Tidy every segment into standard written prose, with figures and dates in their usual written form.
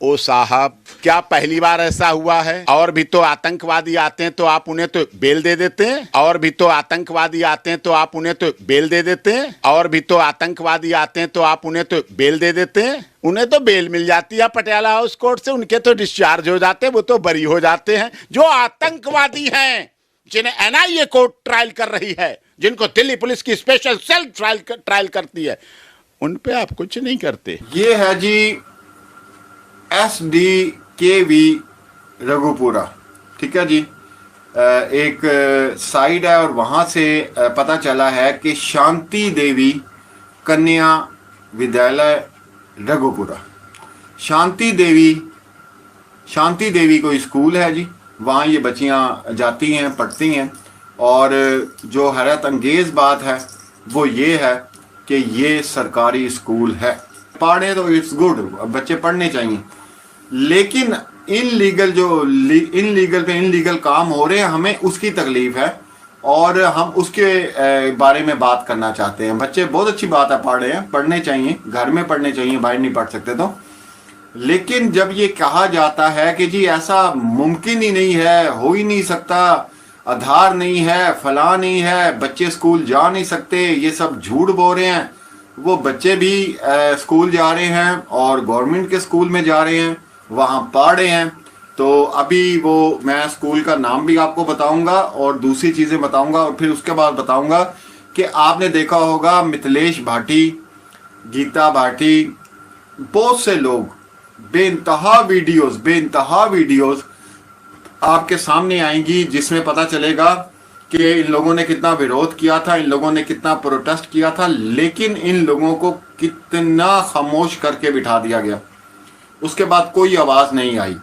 ओ साहब, क्या पहली बार ऐसा हुआ है? और भी तो आतंकवादी आते हैं तो आप उन्हें तो बेल दे देते हैं। और भी तो आतंकवादी आते हैं तो आप उन्हें तो बेल दे देते हैं। और भी तो आतंकवादी आते हैं तो आप उन्हें तो बेल दे देते हैं। उन्हें तो बेल मिल जाती है पटियाला हाउस कोर्ट से, उनके तो डिस्चार्ज हो जाते हैं, वो तो बरी हो जाते हैं। जो आतंकवादी हैं, जिन्हें एनआईए कोर्ट ट्रायल कर रही है, जिनको दिल्ली पुलिस की स्पेशल सेल ट्रायल करती है, उन पे आप कुछ नहीं करते। ये है जी SDKV रघुपुरा, ठीक है जी। एक साइड है और वहाँ से पता चला है कि शांति देवी कन्या विद्यालय रघुपुरा, शांति देवी कोई स्कूल है जी। वहाँ ये बच्चियाँ जाती हैं, पढ़ती हैं। और जो हैरत अंगेज़ बात है वो ये है कि ये सरकारी स्कूल है। पढ़े तो इट्स गुड, बच्चे पढ़ने चाहिए, लेकिन इनलीगल काम हो रहे हैं, हमें उसकी तकलीफ है और हम उसके बारे में बात करना चाहते हैं। बच्चे बहुत अच्छी बात है, पढ़ रहे हैं, पढ़ने चाहिए, घर में पढ़ने चाहिए, बाहर नहीं पढ़ सकते तो। लेकिन जब ये कहा जाता है कि जी ऐसा मुमकिन ही नहीं है, हो ही नहीं सकता, आधार नहीं है, फला नहीं है, बच्चे स्कूल जा नहीं सकते, ये सब झूठ बोल रहे हैं। वो बच्चे भी स्कूल जा रहे हैं और गवर्नमेंट के स्कूल में जा रहे हैं, वहाँ पढ़ रहे हैं। तो अभी वो मैं स्कूल का नाम भी आपको बताऊंगा और दूसरी चीज़ें बताऊंगा और फिर उसके बाद बताऊंगा कि आपने देखा होगा मिथिलेश भाटी, गीता भाटी, बहुत से लोग बेइंतहा वीडियोस आपके सामने आएंगी जिसमें पता चलेगा कि इन लोगों ने कितना विरोध किया था, इन लोगों ने कितना प्रोटेस्ट किया था, लेकिन इन लोगों को कितना खामोश करके बिठा दिया गया। उसके बाद कोई आवाज़ नहीं आई,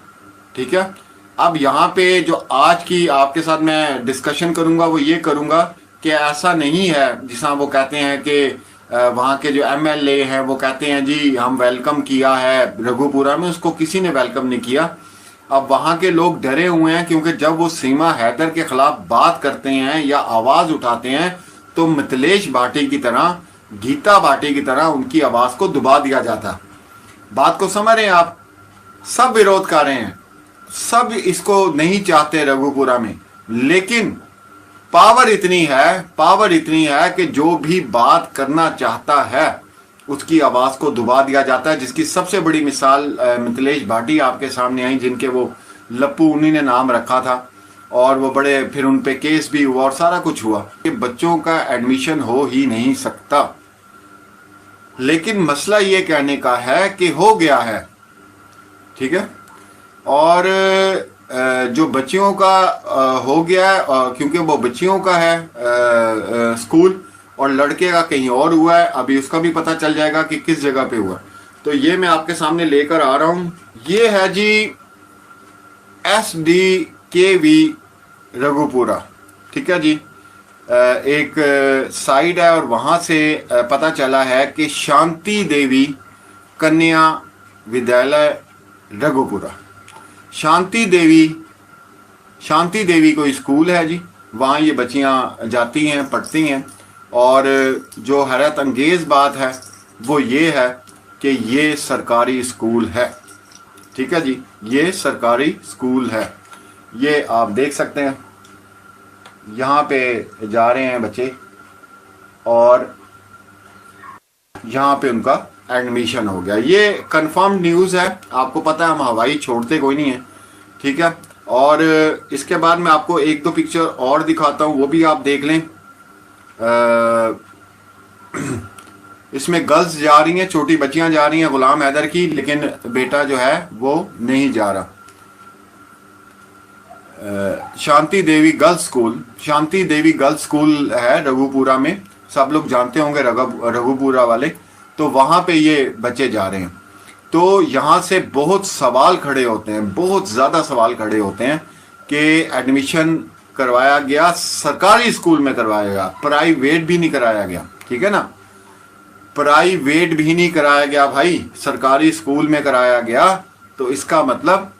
ठीक है। अब यहाँ पे जो आज की आपके साथ मैं डिस्कशन करूँगा वो ये करूँगा कि ऐसा नहीं है जिस वो कहते हैं कि वहाँ के जो MLA हैं वो कहते हैं जी हम वेलकम किया है रघुपुरा में, उसको किसी ने वेलकम नहीं किया। अब वहाँ के लोग डरे हुए हैं क्योंकि जब वो सीमा हैदर के खिलाफ बात करते हैं या आवाज़ उठाते हैं तो मिथिलेश भाटी की तरह, गीता भाटी की तरह उनकी आवाज़ को दबा दिया जाता। बात को समझ रहे हैं आप? सब विरोध कर रहे हैं, सब इसको नहीं चाहते रघुपुरा में, लेकिन पावर इतनी है कि जो भी बात करना चाहता है उसकी आवाज़ को दबा दिया जाता है। जिसकी सबसे बड़ी मिसाल मिथिलेश भाटी आपके सामने आई, जिनके वो लप्पू उन्हीं ने नाम रखा था और वो बड़े, फिर उन पे केस भी हुआ और सारा कुछ हुआ कि बच्चों का एडमिशन हो ही नहीं सकता। लेकिन मसला ये कहने का है कि हो गया है, ठीक है। और जो बच्चियों का हो गया है क्योंकि वो बच्चियों का है स्कूल और लड़के का कहीं और हुआ है, अभी उसका भी पता चल जाएगा कि किस जगह पे हुआ। तो ये मैं आपके सामने लेकर आ रहा हूँ। ये है जी SDKV रघुपुरा, ठीक है जी। एक साइड है और वहाँ से पता चला है कि शांति देवी कन्या विद्यालय रघुपुरा, शांति देवी कोई स्कूल है जी। वहाँ ये बच्चियाँ जाती हैं, पढ़ती हैं। और जो हैरत अंगेज़ बात है वो ये है कि ये सरकारी स्कूल है, ठीक है जी, ये सरकारी स्कूल है। ये आप देख सकते हैं, यहाँ पे जा रहे हैं बच्चे और यहाँ पे उनका एडमिशन हो गया। ये कंफर्म न्यूज़ है, आपको पता है हम हवाई छोड़ते कोई नहीं है, ठीक है। और इसके बाद मैं आपको एक दो पिक्चर और दिखाता हूँ, वो भी आप देख लें। इसमें गर्ल्स जा रही हैं, छोटी बच्चियां जा रही हैं गुलाम हैदर की, लेकिन बेटा जो है वो नहीं जा रहा। शांति देवी गर्ल्स स्कूल है रघुपुरा में, सब लोग जानते होंगे रघुपुरा वाले। तो वहाँ पे ये बच्चे जा रहे हैं। तो यहाँ से बहुत सवाल खड़े होते हैं, बहुत ज़्यादा सवाल खड़े होते हैं कि एडमिशन करवाया गया सरकारी स्कूल में, करवाया गया, प्राइवेट भी नहीं कराया गया, ठीक है ना। प्राइवेट भी नहीं कराया गया भाई, सरकारी स्कूल में कराया गया। तो इसका मतलब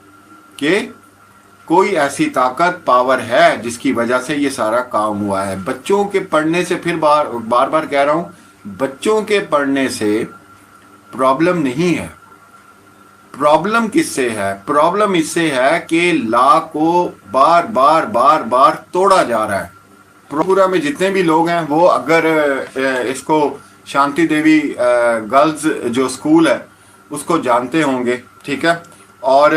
कि कोई ऐसी ताकत, पावर है जिसकी वजह से ये सारा काम हुआ है। बच्चों के पढ़ने से, फिर बार बार कह रहा हूँ, बच्चों के पढ़ने से प्रॉब्लम नहीं है, प्रॉब्लम किससे है? प्रॉब्लम इससे है कि लॉ को बार बार बार बार तोड़ा जा रहा है। पूरा में जितने भी लोग हैं वो अगर इसको शांति देवी गर्ल्स जो स्कूल है उसको जानते होंगे, ठीक है। और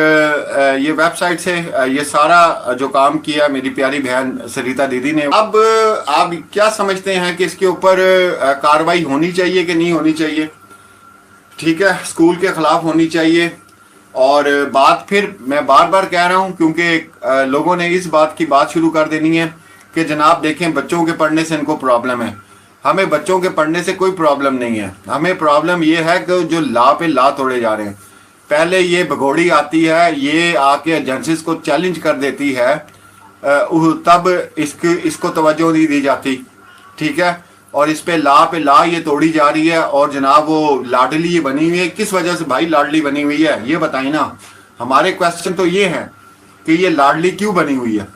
ये वेबसाइट से ये सारा जो काम किया मेरी प्यारी बहन सरिता दीदी ने। अब आप क्या समझते हैं कि इसके ऊपर कार्रवाई होनी चाहिए कि नहीं होनी चाहिए? ठीक है, स्कूल के खिलाफ होनी चाहिए। और बात फिर मैं बार बार कह रहा हूं क्योंकि लोगों ने इस बात की बात शुरू कर देनी है कि जनाब देखें बच्चों के पढ़ने से इनको प्रॉब्लम है। हमें बच्चों के पढ़ने से कोई प्रॉब्लम नहीं है, हमें प्रॉब्लम ये है कि जो लॉ पे लॉ तोड़े जा रहे हैं। पहले ये भगोड़ी आती है, ये आके एजेंसीज को चैलेंज कर देती है, तब इसको तवज्जो नहीं दी जाती, ठीक है। और इस पे लॉ ये तोड़ी जा रही है। और जनाब वो लाडली ये बनी हुई है, किस वजह से भाई लाडली बनी हुई है ये बताइए ना। हमारे क्वेश्चन तो ये है कि ये लाडली क्यों बनी हुई है।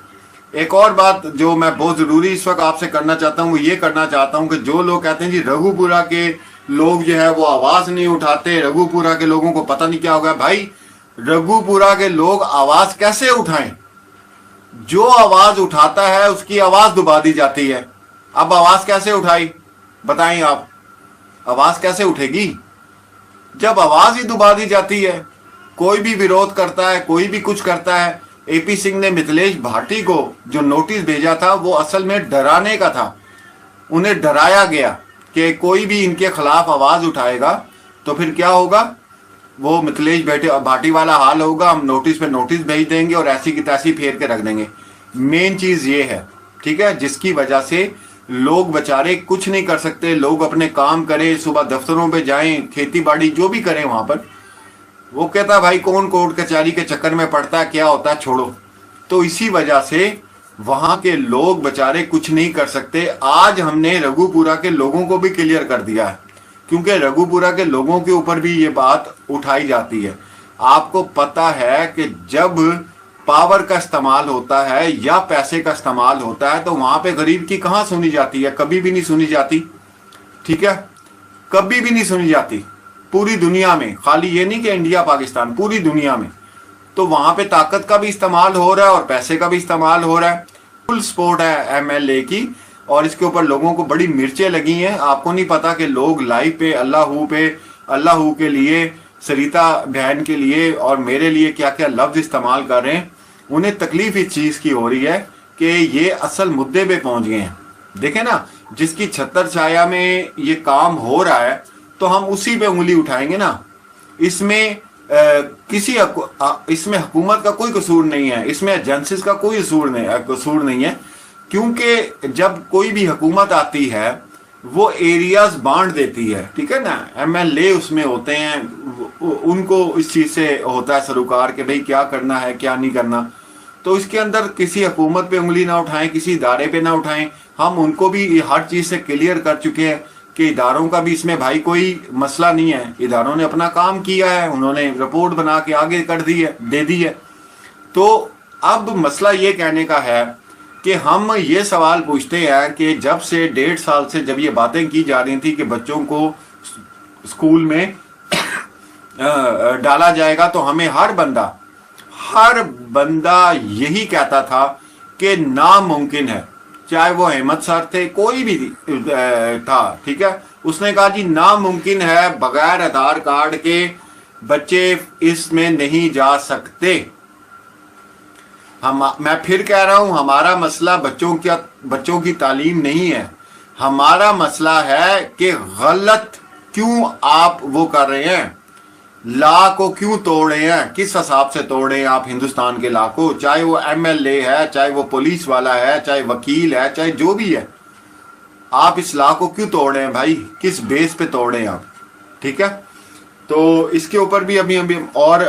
एक और बात जो मैं बहुत जरूरी इस वक्त आपसे करना चाहता हूँ वो ये करना चाहता हूँ कि जो लोग कहते हैं जी रघुपुरा के लोग जो है वो आवाज नहीं उठाते, रघुपुरा के लोगों को पता नहीं क्या होगा। भाई रघुपुरा के लोग आवाज कैसे उठाएं? जो आवाज उठाता है उसकी आवाज दबा दी जाती है। अब आवाज कैसे उठाई बताएं आप? आवाज कैसे उठेगी जब आवाज ही दबा दी जाती है? कोई भी विरोध करता है, कोई भी कुछ करता है। एपी सिंह ने मिथिलेश भाटी को जो नोटिस भेजा था वो असल में डराने का था। उन्हें डराया गया कि कोई भी इनके खिलाफ आवाज उठाएगा तो फिर क्या होगा, वो मिथिलेश भाटी वाला हाल होगा, हम नोटिस पे नोटिस भेज देंगे और ऐसी की तैसी फेर के रख देंगे। मेन चीज ये है, ठीक है, जिसकी वजह से लोग बेचारे कुछ नहीं कर सकते। लोग अपने काम करें, सुबह दफ्तरों पे जाएं, खेती बाड़ी जो भी करें वहां पर। वो कहता भाई कौन कोर्ट कचहरी के चक्कर में पड़ता है, क्या होता है, छोड़ो। तो इसी वजह से वहां के लोग बेचारे कुछ नहीं कर सकते। आज हमने रघुपुरा के लोगों को भी क्लियर कर दिया है क्योंकि रघुपुरा के लोगों के ऊपर भी ये बात उठाई जाती है। आपको पता है कि जब पावर का इस्तेमाल होता है या पैसे का इस्तेमाल होता है तो वहां पे गरीब की कहां सुनी जाती है? कभी भी नहीं सुनी जाती, ठीक है, कभी भी नहीं सुनी जाती पूरी दुनिया में। खाली ये नहीं कि इंडिया पाकिस्तान, पूरी दुनिया में। तो वहां पे ताकत का भी इस्तेमाल हो रहा है और पैसे का भी इस्तेमाल हो रहा है। फुल सपोर्ट है एमएलए की और इसके ऊपर लोगों को बड़ी मिर्चें लगी हैं। आपको नहीं पता कि लोग लाइव पे अल्लाह के लिए, सरिता बहन के लिए और मेरे लिए क्या क्या लफ्ज इस्तेमाल कर रहे हैं। उन्हें तकलीफ इस चीज की हो रही है कि ये असल मुद्दे पे पहुंच गए हैं। देखें ना, जिसकी छतर छाया में ये काम हो रहा है तो हम उसी पे उंगली उठाएंगे ना। इसमें इसमें हुकूमत का कोई कसूर नहीं है, इसमें एजेंसीज का कोई कसूर नहीं है क्योंकि जब कोई भी हुकूमत आती है वो एरियाज बांट देती है, ठीक है ना। एमएलए उसमें होते हैं, उनको इस चीज से होता है सरोकार कि भाई क्या करना है क्या नहीं करना। तो इसके अंदर किसी हुकूमत पे उंगली ना उठाएं, किसी इदारे पे ना उठाएं। हम उनको भी हर चीज से क्लियर कर चुके हैं कि इदारों का भी इसमें भाई कोई मसला नहीं है। इदारों ने अपना काम किया है, उन्होंने रिपोर्ट बना के आगे कर दी है, दे दी है। तो अब मसला ये कहने का है कि हम ये सवाल पूछते हैं कि जब से 1.5 साल से जब ये बातें की जा रही थी कि बच्चों को स्कूल में डाला जाएगा तो हमें हर बंदा यही कहता था कि नामुमकिन है। चाहे वो अहमद सर थे, कोई भी था, ठीक है, उसने कहा जी नामुमकिन है, बगैर आधार कार्ड के बच्चे इसमें नहीं जा सकते। मैं फिर कह रहा हूं, हमारा मसला बच्चों की तालीम नहीं है। हमारा मसला है कि गलत क्यों आप वो कर रहे हैं, लॉ को क्यों तोड़ रहे हैं, किस हिसाब से तोड़ रहे हैं आप हिंदुस्तान के लॉ को। चाहे वो एमएलए है, चाहे वो पुलिस वाला है, चाहे वकील है, चाहे जो भी है, आप इस लॉ को क्यों तोड़ रहे हैं भाई, किस बेस पे तोड़ रहे हैं आप, ठीक है। तो इसके ऊपर भी अभी और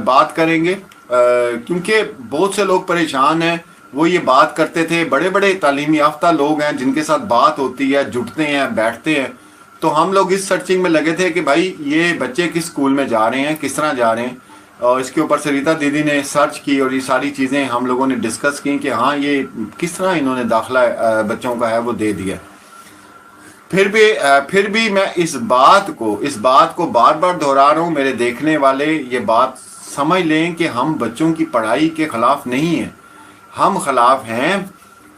बात करेंगे क्योंकि बहुत से लोग परेशान हैं। वो ये बात करते थे, बड़े बड़े तालीमी याफ्ता लोग हैं जिनके साथ बात होती है, जुटते हैं, बैठते हैं। तो हम लोग इस सर्चिंग में लगे थे कि भाई ये बच्चे किस स्कूल में जा रहे हैं, किस तरह जा रहे हैं। और इसके ऊपर सरिता दीदी ने सर्च की और ये सारी चीज़ें हम लोगों ने डिस्कस की कि हाँ ये किस तरह इन्होंने दाखिला बच्चों का है वो दे दिया। फिर भी मैं इस बात को बार बार दोहरा रहा हूं। मेरे देखने वाले ये बात समझ लें कि हम बच्चों की पढ़ाई के खिलाफ नहीं है, हम खिलाफ हैं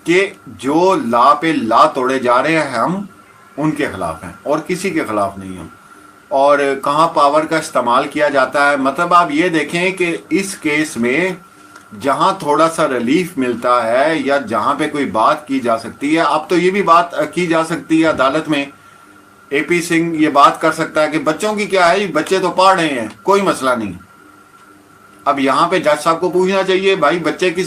कि जो ला पे ला तोड़े जा रहे हैं, हम उनके खिलाफ हैं और किसी के खिलाफ नहीं हम। और कहाँ पावर का इस्तेमाल किया जाता है, मतलब आप ये देखें कि इस केस में जहां थोड़ा सा रिलीफ मिलता है या जहां पे कोई बात की जा सकती है, अब तो ये भी बात की जा सकती है अदालत में, एपी सिंह ये बात कर सकता है कि बच्चों की क्या है, बच्चे तो पढ़ रहे हैं, कोई मसला नहीं। अब यहाँ पे जज साहब को पूछना चाहिए, भाई बच्चे की